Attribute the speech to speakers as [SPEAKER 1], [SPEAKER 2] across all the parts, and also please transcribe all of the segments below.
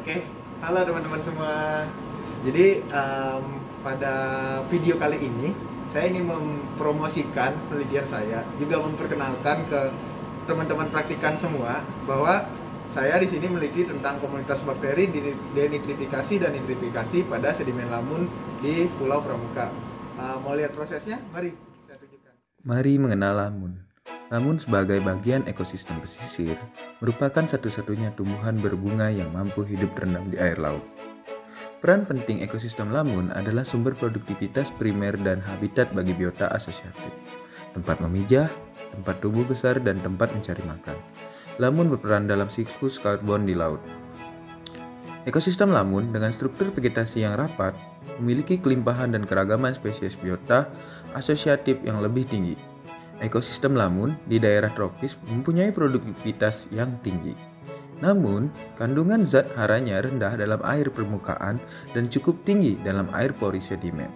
[SPEAKER 1] Oke, halo teman-teman semua. Jadi pada video kali ini saya ingin mempromosikan penelitian saya, juga memperkenalkan ke teman-teman praktikan semua bahwa saya di sini meneliti tentang komunitas bakteri denitrifikasi dan nitrifikasi pada sedimen lamun di Pulau Pramuka. Mau lihat prosesnya? Mari saya tunjukkan.
[SPEAKER 2] Mari mengenal lamun. Lamun sebagai bagian ekosistem pesisir, merupakan satu-satunya tumbuhan berbunga yang mampu hidup terendam di air laut. Peran penting ekosistem lamun adalah sumber produktivitas primer dan habitat bagi biota asosiatif, tempat memijah, tempat tumbuh besar, dan tempat mencari makan. Lamun berperan dalam siklus karbon di laut. Ekosistem lamun dengan struktur vegetasi yang rapat, memiliki kelimpahan dan keragaman spesies biota asosiatif yang lebih tinggi. Ekosistem lamun di daerah tropis mempunyai produktivitas yang tinggi. Namun, kandungan zat haranya rendah dalam air permukaan dan cukup tinggi dalam air pori sedimen.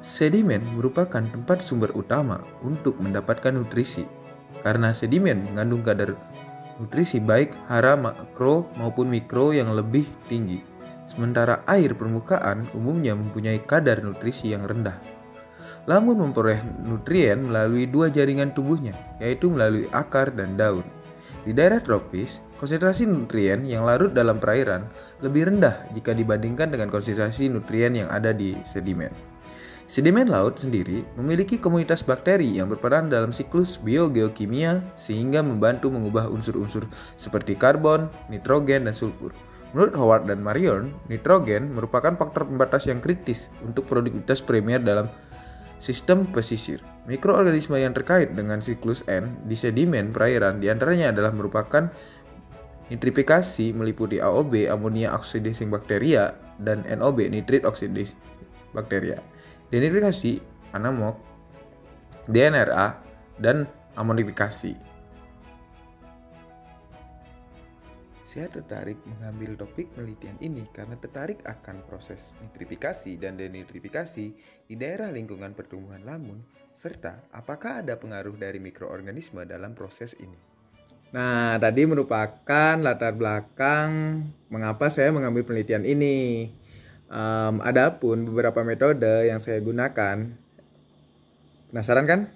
[SPEAKER 2] Sedimen merupakan tempat sumber utama untuk mendapatkan nutrisi, karena sedimen mengandung kadar nutrisi baik hara makro maupun mikro yang lebih tinggi, sementara air permukaan umumnya mempunyai kadar nutrisi yang rendah. Lamun memperoleh nutrien melalui dua jaringan tubuhnya, yaitu melalui akar dan daun. Di daerah tropis, konsentrasi nutrien yang larut dalam perairan lebih rendah jika dibandingkan dengan konsentrasi nutrien yang ada di sedimen. Sedimen laut sendiri memiliki komunitas bakteri yang berperan dalam siklus biogeokimia sehingga membantu mengubah unsur-unsur seperti karbon, nitrogen, dan sulfur. Menurut Howard dan Marion, nitrogen merupakan faktor pembatas yang kritis untuk produktivitas primer dalam sistem pesisir. Mikroorganisme yang terkait dengan siklus N di sedimen perairan diantaranya adalah merupakan nitrifikasi meliputi AOB, amonia oxidizing bacteria, dan NOB, nitrit oxidizing bacteria. Denitrifikasi, anamok, DNRA, dan amonifikasi. Saya tertarik mengambil topik penelitian ini karena tertarik akan proses nitrifikasi dan denitrifikasi di daerah lingkungan pertumbuhan lamun, serta apakah ada pengaruh dari mikroorganisme dalam proses ini.
[SPEAKER 1] Nah, tadi merupakan latar belakang mengapa saya mengambil penelitian ini. Adapun beberapa metode yang saya gunakan. Penasaran kan?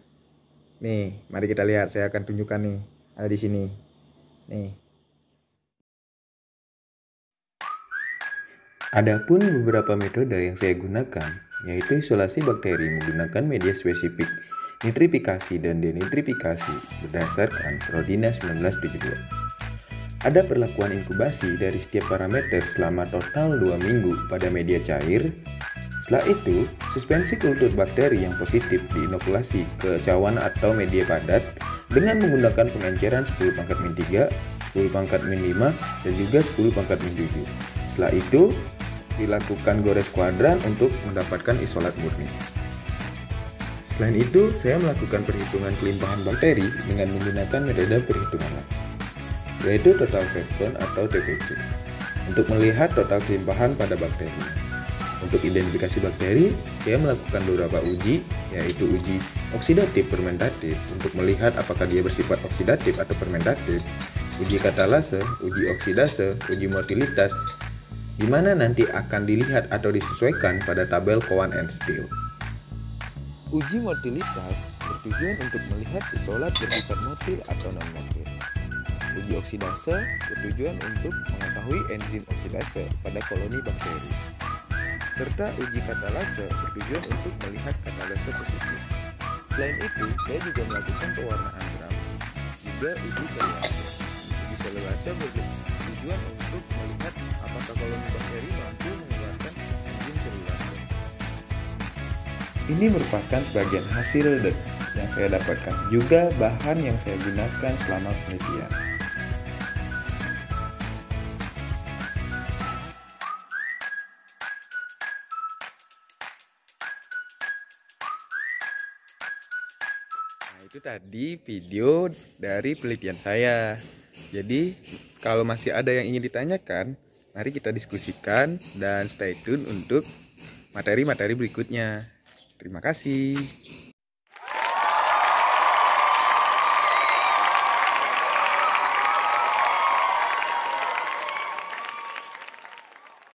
[SPEAKER 1] Nih, mari kita lihat. Saya akan tunjukkan nih. Ada di sini. Nih.
[SPEAKER 2] Adapun beberapa metode yang saya gunakan, yaitu isolasi bakteri menggunakan media spesifik, nitrifikasi dan denitrifikasi berdasarkan Prodina 1972. Ada perlakuan inkubasi dari setiap parameter selama total 2 minggu pada media cair. Setelah itu, suspensi kultur bakteri yang positif diinokulasi ke cawan atau media padat dengan menggunakan pengenceran 10 pangkat min 3, 10 pangkat min 5, dan juga 10 pangkat min 7. Setelah itu, dilakukan gores kuadran untuk mendapatkan isolat murni. Selain itu, saya melakukan perhitungan kelimpahan bakteri dengan menggunakan metode perhitungan langsung, yaitu total fat count atau TPC, untuk melihat total kelimpahan pada bakteri. Untuk identifikasi bakteri, saya melakukan beberapa uji, yaitu uji oksidatif fermentatif untuk melihat apakah dia bersifat oksidatif atau fermentatif, uji katalase, uji oksidase, uji motilitas, di mana nanti akan dilihat atau disesuaikan pada tabel Cowan and Steele. Uji motilitas bertujuan untuk melihat isolat bersifat motil atau non-motil. Uji oksidase bertujuan untuk mengetahui enzim oksidase pada koloni bakteri. Serta uji katalase bertujuan untuk melihat katalase positif. Selain itu, saya juga melakukan pewarnaan gram, juga uji selulase. Uji selulase bertujuan untuk melihat apakah koloni bakteri mampu mengeluarkan enzim selulase. Ini merupakan sebagian hasil yang saya dapatkan, juga bahan yang saya gunakan selama penelitian.
[SPEAKER 1] Nah, itu tadi video dari penelitian saya. Jadi, kalau masih ada yang ingin ditanyakan, mari kita diskusikan dan stay tune untuk materi-materi berikutnya. Terima kasih.